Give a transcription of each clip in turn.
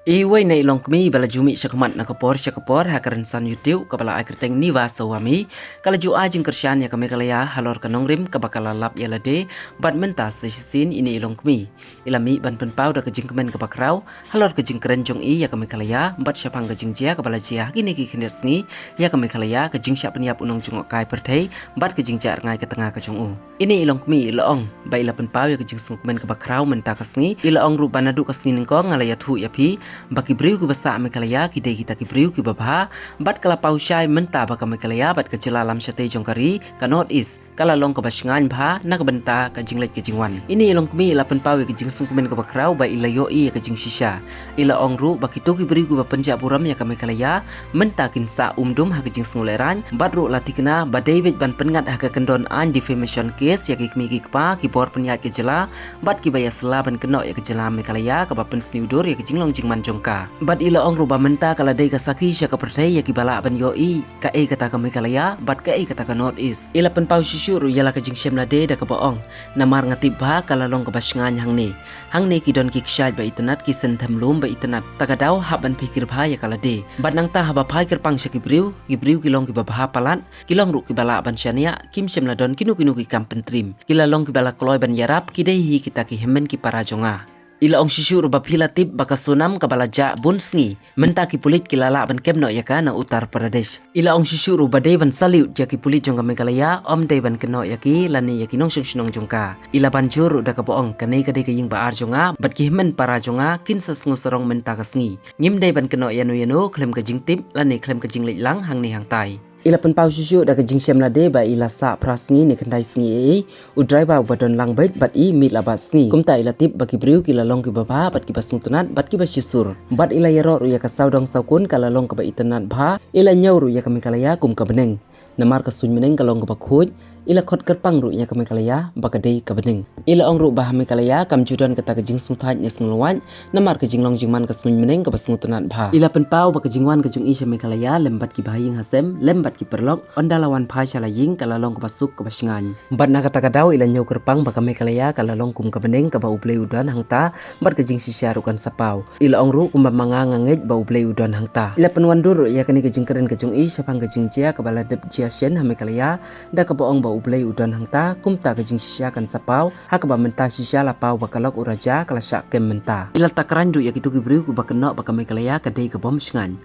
Iway na ilong kami bala jumi syakamat na kapor hakaran san YouTube kabala ay kerteng niwa sawami kala ju ajing kersyan ya kami kalaya halor kanong rim kabakala lap yalade bat menta sesin ini ilong kami ilami ban penpau da kejing kemen kabakraw halor kejing keren jong i ya kami kalaya bat syapang kejing jia kabala jia kini ki khindet sngi ya kami kalaya kejing syak peniap unong jongok kai perthei bat kejing jar ngai ke tengah kejong u ini ilong kami ilaong ba ila penpau ya kejing sung kemen kabakraw menta kasngi ilaong ru banadu kasngi ningko ngalaya thu ya pi baki beriu ki basa mekalaya ki dei kita ki beriu ki babha bat kala pausyai menta baka mekalaya bat kecela lam syate jongkari ka north east kala long ka basngan bha na ka benta ka jinglet ke jingwan ini ilong kmi lapan pawe ke jingsung kemen ka bakrau ba ila yoi ka jing shisha ila ongru baki to ki beriu ki ba penja buram ya ka mekalaya menta kin sa umdum ha ke jingsung leran bat ru latikna ba david ban pengat ha ka kendon an defamation case ya ki kmi ki pa ki bor penyat ke jela bat ki baya sela ban keno ya ke jela mekalaya ka ba pen sniudur ya ke jinglong jingman jongka bat ila ong ruba menta kala dei ka saki sya ka perthei ya ki bala ban yoi ka e kata ka mekalaya bat ka e kata ka north east ila pen pau syuru yala ka jing syem la de da ka baong namar ngati ba kala long ka basngan hang ne ki don ki kshay ba internet ki sen tham lum ba internet takadau haban pikir bha ya kala de bat nang ta haba phai ker pang sya ki briu ki long ki ba bha palat ki long ru ki bala ban syania kim syem la don kinu ki kampen trim kila long ki bala kloy ban yarap ki dei hi kita ki hemen ki parajonga ila ong shishu ruba pilatip baka sunam kabala ja bunsngi menta ki pulit kilala ban kemno yaka na Uttar Pradesh ila ong shishu ruba de ban saliut ja ki pulit jong Meghalaya om de ban keno yaki lani yaki nong shnong jongka ila ban jur da ka boong kanai ka de ka ying ba arjonga bat ki men para jonga kin sa sngu sorong menta ka sngi ngim de ban keno yanu klem ka jingtip lani klem ka jinglit lang hang ni hang tai ila pen pau syusyu da ka jing syam la de ba ila sa prasngi ni kandai sngi e u driver badon lang bait bat i mit la ba sngi kumta ila tip baki briu kila long ki baba bat ki basung tunat bat ki basyusur bat ila yaro ru ya ka saudong saukun kala long ka ba itanat bha ila nyaw ru ya ka mikalaya kum ka beneng namar ka sun meneng kalong ka bakhuj ila khot kerpang ru ya ka mekalaya bakadei ka beneng ila ong ru bah mekalaya kam judan kata ka jing sung thaj ne sungluwan namar ka jinglong jingman ka sun meneng ka basung tunat bha ila pen pau baka jingwan ka jung i sya mekalaya lembat ki bahing hasem lembat ki perlok ondalawan phai sala ying kala long ka basuk ka basngan bat na kata ka daw ila nyaw kerpang baka mekalaya kala long kum ka beneng ka ba ublei udan hangta bat ka jing sisya ru kan sapau ila ong ru kum manga ngangej ba ublei udan hangta ila penwandur ya kani ka jing keren ka jung i sapang ka jing cia ka bala dep cia syen ha mekalaya da ka boong ba ublei udan hangta kumta ka jing sisya kan sapau ha ka ba menta sisya la pau bakalok uraja kala syak kem menta ila takran du ya kitu ki briu ku bakeno baka mekalaya ka dei ka bom sngan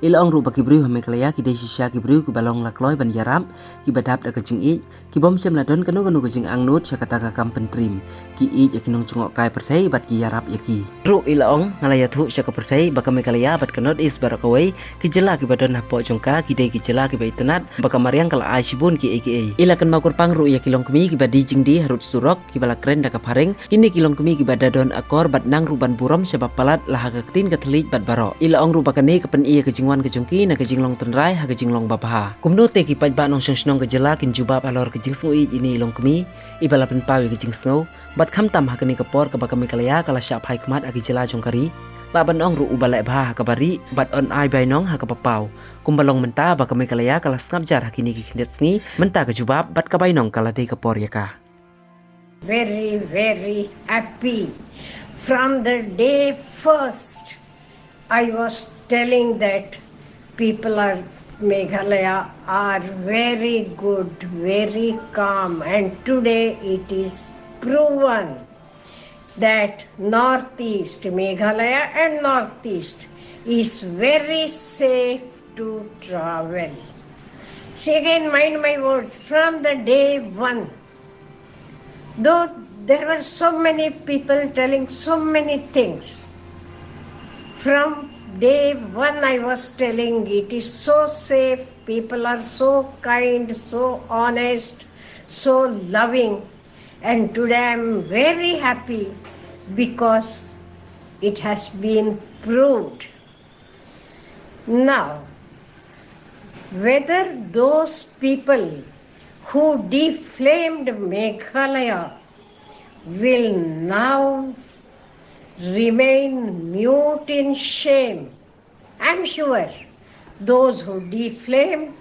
ila ong ru baki briu ha mekalaya ki dei sisya ki briu ku balong la kloy ban yarap ki badap da ka jing i ki bom sem la don kanu ka jing angnut sya kata ka kampen trim ki i ya kinong chungok kai perthei bat ki yarap ya ki ru ila ong ngalaya thu sya ka perthei baka mekalaya bat ka not is barakawai ki jela ki badon ha po jongka ki dei ki jela ki baitanat baka maryang kala ai sibun ki aka ila kan makur pang ru ya kilong kemi ki badi jing di harut surok ki bala kren da ka pareng kini kilong kemi ki badadon akor bat nang ruban buram sebab palat la ha ka tin ka thlit bat baro ila ong ru baka ne ka pen i ka jingwan ka jongki na ka jinglong tenrai ha ka jinglong babha kumno te ki paj ba nong snong ka jela kin jubab alor ka jing sui ini ilong kemi ibala pen pawi ka jing snow bat kham tam ha ka ni ka por ka baka mekalaya kala sya phai khmat aki jela jongkari laban ong ru ubala bha ka bari bat on ai bai nong ha ka papau kumbalong menta baka mekalaya kala skap jar hakini ki khindet sngi menta ka jubab bat ka bai nong kala dei ka por yaka very happy from the day first I was telling that people are Meghalaya are very good, very calm, and today it is proven that Northeast, Meghalaya and Northeast is very safe to travel. See again, mind my words, from the day one, though there were so many people telling so many things, from day one I was telling it is so safe, people are so kind, so honest, so loving, and today I am very happy because it has been proved. Now, whether those people who defamed Meghalaya will now remain mute in shame, I'm sure those who defamed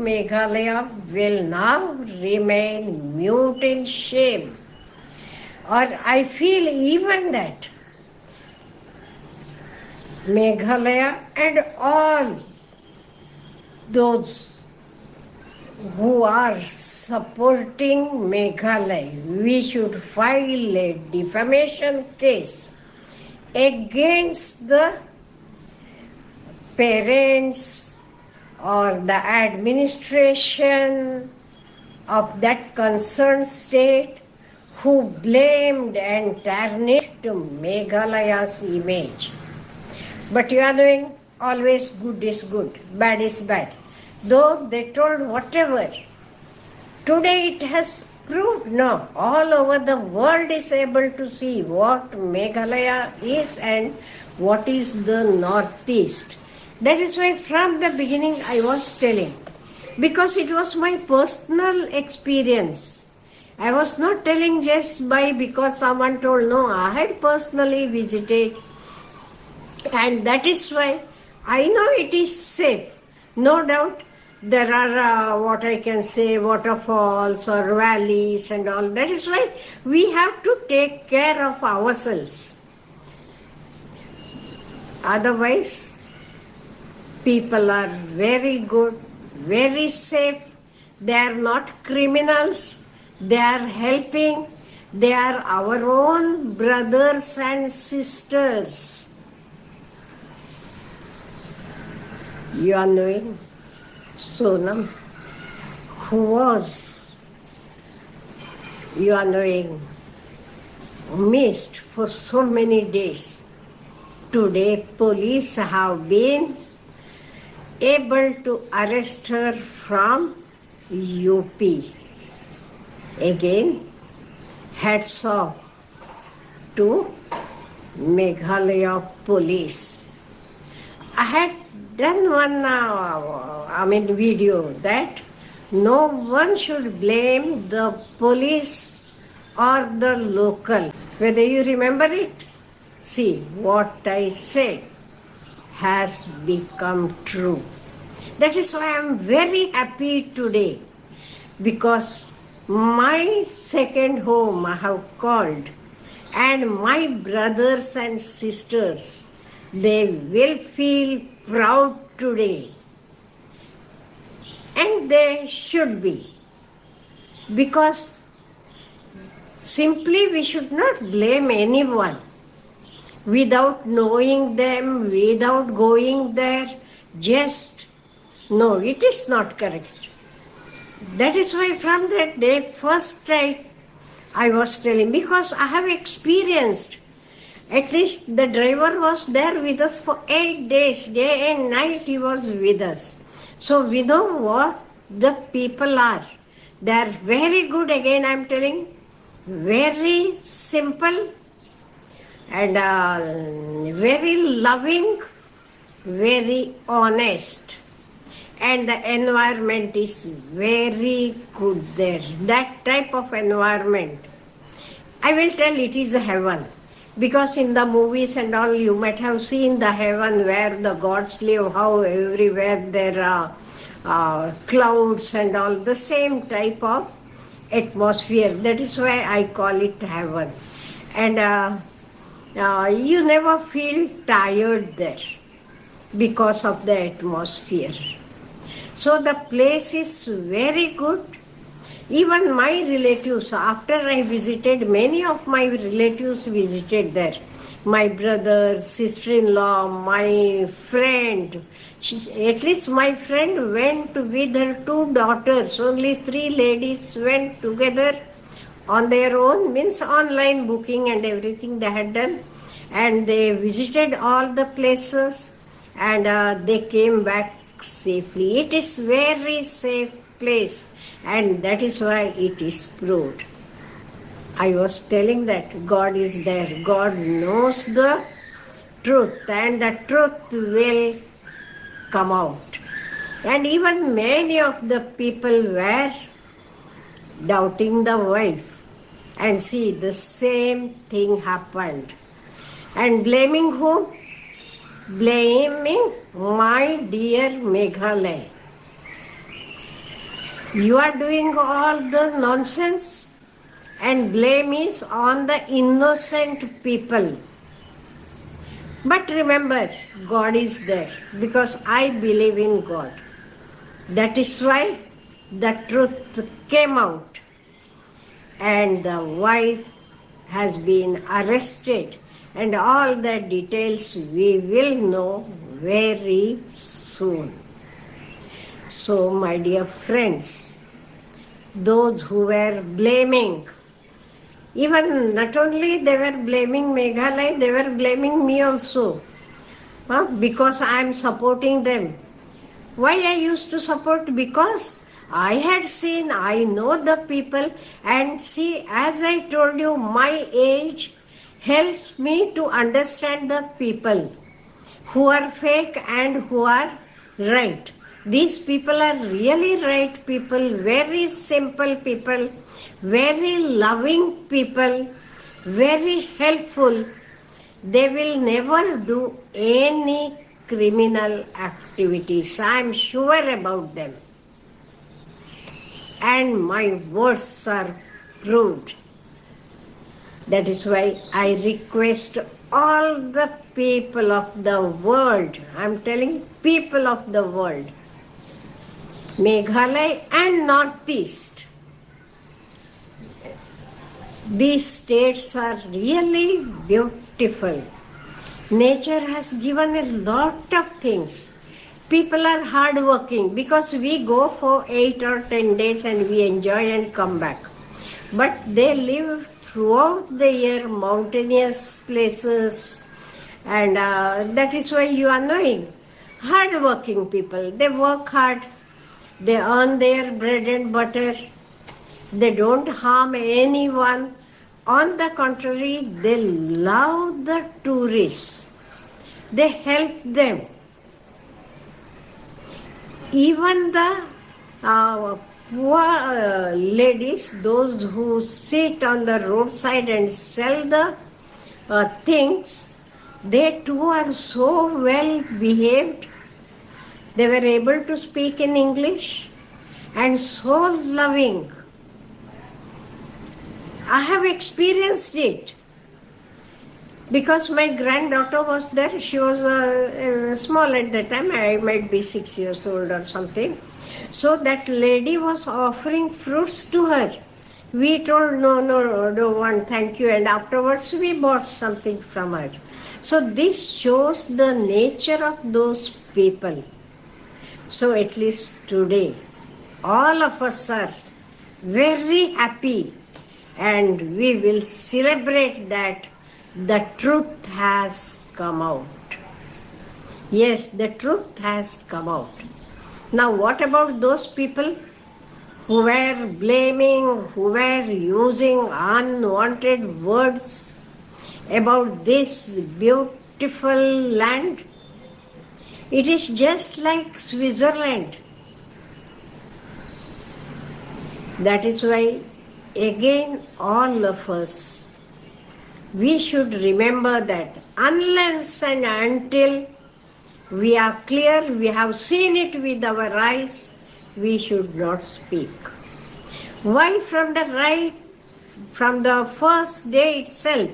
Meghalaya will now remain mute in shame. Or I feel even that Meghalaya and all those who are supporting Meghalaya, we should file a defamation case against the parents or the administration of that concerned state who blamed and tarnished Meghalaya's image. But you are doing always good is good, bad is bad. Though they told whatever, today it has proved no. All over the world is able to see what Meghalaya is and what is the Northeast. That is why from the beginning I was telling, because it was my personal experience. I was not telling just because someone told. No, I had personally visited, and that is why I know it is safe. No doubt there are what I can say waterfalls or valleys and all. That is why we have to take care of ourselves. Otherwise, people are very good, very safe. They are not criminals. They are helping. They are our own brothers and sisters. You are knowing Sonam, who was, you are knowing, missed for so many days. Today, police have been able to arrest her from UP. Again, hats off to Meghalaya police. I had done one video that no one should blame the police or the local. Whether you remember it, see what I said has become true. That is why I am very happy today, because my second home I have called, and my brothers and sisters, they will feel proud today, and they should be, because simply we should not blame anyone without knowing them, without going there. Just no, it is not correct. That is why from that day first I was telling, because I have experienced. At least the driver was there with us for 8 days, day and night he was with us. So we know what the people are. They are very good, again I am telling, very simple and very loving, very honest. And the environment is very good there. That type of environment, I will tell, it is a heaven. Because in the movies and all, you might have seen the heaven where the gods live, how everywhere there are clouds and all, the same type of atmosphere. That is why I call it heaven. And you never feel tired there because of the atmosphere. So the place is very good. Even my relatives, after I visited, many of my relatives visited there. My brother, sister-in-law, my friend. At least my friend went with her 2 daughters. Only 3 ladies went together on their own, means online booking and everything they had done. And they visited all the places and they came back safely. It is very safe place. And that is why it is proved. I was telling that God is there. God knows the truth, and the truth will come out. And even many of the people were doubting the wife. And see, the same thing happened. And blaming whom? Blaming my dear Meghalaya. You are doing all the nonsense, and blame is on the innocent people. But remember, God is there because I believe in God. That is why the truth came out and the wife has been arrested, and all the details we will know very soon. So, my dear friends, those who were blaming, even not only they were blaming Meghalaya, they were blaming me also, because I am supporting them. Why I used to support? Because I had seen, I know the people, and see, as I told you, my age helps me to understand the people who are fake and who are right. These people are really right people, very simple people, very loving people, very helpful. They will never do any criminal activities. I am sure about them. And my words are proved. That is why I request all the people of the world, I am telling people of the world, Meghalaya and Northeast, these states are really beautiful. Nature has given a lot of things. People are hardworking because we go for 8 or 10 days and we enjoy and come back. But they live throughout the year, mountainous places, and that is why you are knowing. Hardworking people, they work hard, they earn their bread and butter, they don't harm anyone. On the contrary, they love the tourists, they help them. Even the poor ladies, those who sit on the roadside and sell the things, they too are so well behaved. They were able to speak in English and so loving. I have experienced it because my granddaughter was there. She was small at that time. I might be 6 years old or something. So that lady was offering fruits to her. We told no, don't want, thank you. And afterwards we bought something from her. So this shows the nature of those people. So at least today, all of us are very happy and we will celebrate that the truth has come out. Yes, the truth has come out. Now what about those people who were blaming, who were using unwanted words about this beautiful land? It is just like Switzerland. That is why, again, all of us, we should remember that unless and until we are clear, we have seen it with our eyes, we should not speak. Why from the first day itself,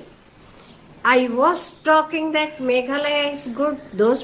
I was talking that Meghalaya is good. Those